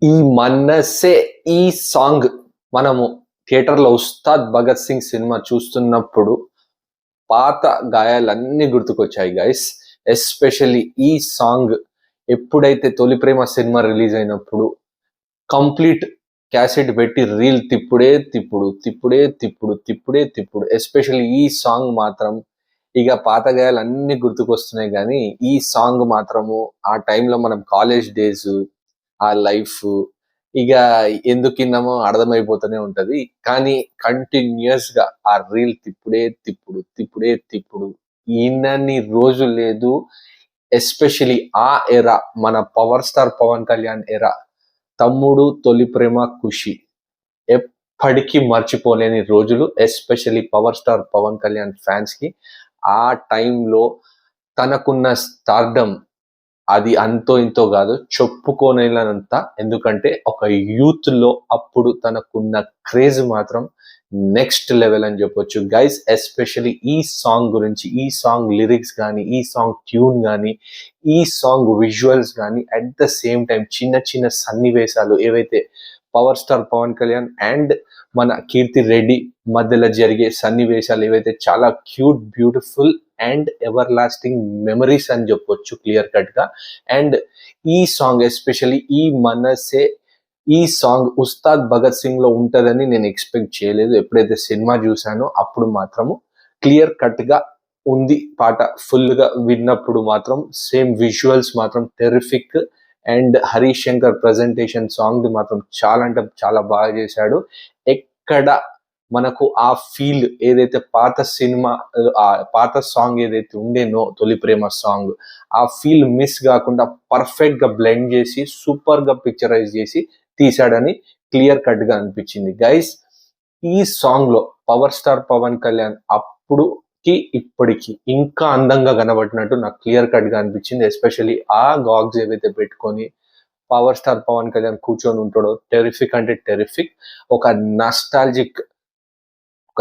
ఈ మనసే ఈ సాంగ్ మనము థియేటర్లో ఉస్తాద్ భగత్ సింగ్ సినిమా చూస్తున్నప్పుడు పాత గాయాలన్నీ గుర్తుకొచ్చాయి గైస్. ఎస్పెషల్లీ ఈ సాంగ్ ఎప్పుడైతే తొలి ప్రేమ సినిమా రిలీజ్ అయినప్పుడు కంప్లీట్ క్యాసెట్ పెట్టి రీల్ తిప్పుడే తిప్పుడు తిప్పుడే తిప్పుడు తిప్పుడే తిప్పుడు. ఎస్పెషల్లీ ఈ సాంగ్ మాత్రం ఇక పాత గాయాలు అన్ని గుర్తుకొస్తున్నాయి. కానీ ఈ సాంగ్ మాత్రము ఆ టైంలో మనం కాలేజ్ డేస్, ఆ లైఫ్ ఇక ఎందుకు విన్నామో అర్థమైపోతూనే ఉంటది. కానీ కంటిన్యూస్ గా ఆ రీల్ తిప్పుడే తిప్పుడు తిప్పుడే తిప్పుడు ఈయనని రోజు లేదు. ఎస్పెషలీ ఆ ఎరా, మన పవర్ స్టార్ పవన్ కళ్యాణ్ ఎరా, తమ్ముడు, తొలి ప్రేమ, ఖుషి ఎప్పటికీ మర్చిపోలేని రోజులు. Especially power star Pawan Kalyan fans కి ఆ టైంలో తనకున్న స్టార్డమ్ అది అంతో ఇంతో కాదు, చెప్పుకోనేలంత. ఎందుకంటే ఒక యూత్ లో అప్పుడు తనకున్న క్రేజ్ మాత్రం నెక్స్ట్ లెవెల్ అని చెప్పొచ్చు గైస్. ఎస్పెషలీ ఈ సాంగ్ గురించి, ఈ సాంగ్ లిరిక్స్ కానీ, ఈ సాంగ్ ట్యూన్ కానీ, ఈ సాంగ్ విజువల్స్ కానీ, అట్ ద సేమ్ టైం చిన్న చిన్న సన్నివేశాలు ఏవైతే power star Pawan Kalyan and మన కీర్తి రెడ్డి మధ్యలో జరిగే సన్నివేశాలు ఏవైతే చాలా cute, beautiful and ever lasting memories అని చెప్పొచ్చు క్లియర్ కట్ గా. అండ్ ఈ సాంగ్ ఎస్పెషల్లీ ఈ మనసే, ఈ సాంగ్ ఉస్తాద్ భగత్ సింగ్ లో ఉంటదని నేను ఎక్స్పెక్ట్ చేయలేదు. ఎప్పుడైతే సినిమా చూసానో అప్పుడు మాత్రము క్లియర్ కట్ గా ఉంది పాట. ఫుల్ గా విన్నప్పుడు మాత్రం సేమ్ విజువల్స్ మాత్రం terrific. And Harish Shankar presentation song మాత్రం చాలా అంటే చాలా బాగా చేశాడు. ఎక్కడ మనకు ఆ ఫీల్ ఏదైతే పాత సినిమా, ఆ పాత సాంగ్ ఏదైతే ఉండేనో తొలి ప్రేమ సాంగ్, ఆ ఫీల్ మిస్ కాకుండా పర్ఫెక్ట్ గా బ్లెండ్ చేసి సూపర్ గా పిక్చరైజ్ చేసి తీసాడని క్లియర్ కట్ గా అనిపించింది గైస్. ఈ సాంగ్ లో పవర్ స్టార్ పవన్ కళ్యాణ్ అప్పుడుకి ఇప్పటికి ఇంకా అందంగా కనబడినట్టు నాకు క్లియర్ కట్ గా అనిపించింది. ఎస్పెషల్లీ ఆ గాగ్స్ ఏవైతే పెట్టుకొని పవర్ స్టార్ పవన్ కళ్యాణ్ కూర్చొని ఉంటాడో, టెరిఫిక్ అంటే టెరిఫిక్. ఒక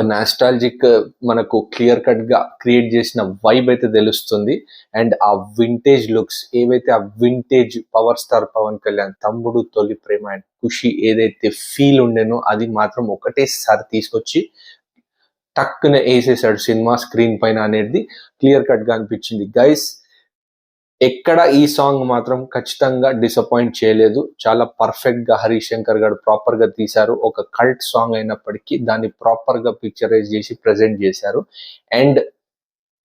నాస్టాలజిక్ మనకు క్లియర్ కట్ గా క్రియేట్ చేసిన వైబ్ అయితే తెలుస్తుంది. అండ్ ఆ వింటేజ్ లుక్స్ ఏవైతే, ఆ vintage power star Pawan Kalyan Thammudu, Tholi Prema and ఖుషి ఏదైతే ఫీల్ ఉండేనో అది మాత్రం ఒకటేసారి తీసుకొచ్చి టక్కున వేసేసాడు సినిమా స్క్రీన్ పైన అనేది క్లియర్ కట్ గా అనిపించింది గైస్. ఎక్కడ ఈ సాంగ్ మాత్రం ఖచ్చితంగా డిసప్పాయింట్ చేయలేదు. చాలా పర్ఫెక్ట్ గా హరీష్ శంకర్ గారు ప్రాపర్ గా తీశారు. ఒక కల్ట్ సాంగ్ అయినప్పటికీ దాన్ని ప్రాపర్ గా పిక్చరైజ్ చేసి ప్రెజెంట్ చేశారు. అండ్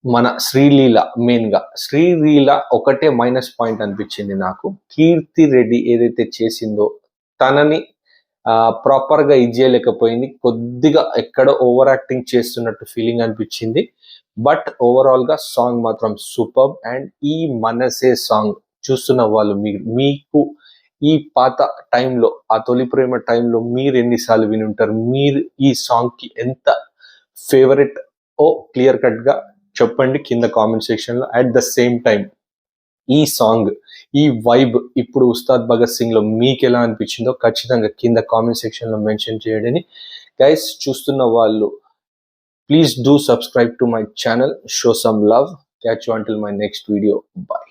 మన శ్రీలీల, మెయిన్ గా శ్రీలీల ఒకటే మైనస్ పాయింట్ అనిపించింది నాకు. కీర్తి రెడ్డి ఏదైతే చేసిందో తనని ప్రాపర్ గా ఇది చేయలేకపోయింది. కొద్దిగా ఎక్కడ ఓవర్ యాక్టింగ్ చేస్తున్నట్టు ఫీలింగ్ అనిపించింది. బట్ ఓవరాల్ గా సాంగ్ మాత్రం సూపర్. అండ్ ఈ మనసే సాంగ్ చూస్తున్న వాళ్ళు మీకు ఈ పాత టైంలో, ఆ తొలి ప్రేమ టైంలో మీరు ఎన్నిసార్లు విని ఉంటారు, మీరు ఈ సాంగ్ కి ఎంత ఫేవరెట్ ఓ క్లియర్ కట్ గా చెప్పండి కింద కామెంట్ సెక్షన్ లో. అట్ ద సేమ్ టైం ఈ సాంగ్, ఈ వైబ్ ఇప్పుడు ఉస్తాద్ భగత్ సింగ్ లో మీకు ఎలా అనిపించిందో ఖచ్చితంగా కింద కామెంట్ సెక్షన్ లో మెన్షన్ చేయడని గైస్. చూస్తున్న వాళ్ళు please do subscribe to my channel, show some love. Catch you until my next video. Bye.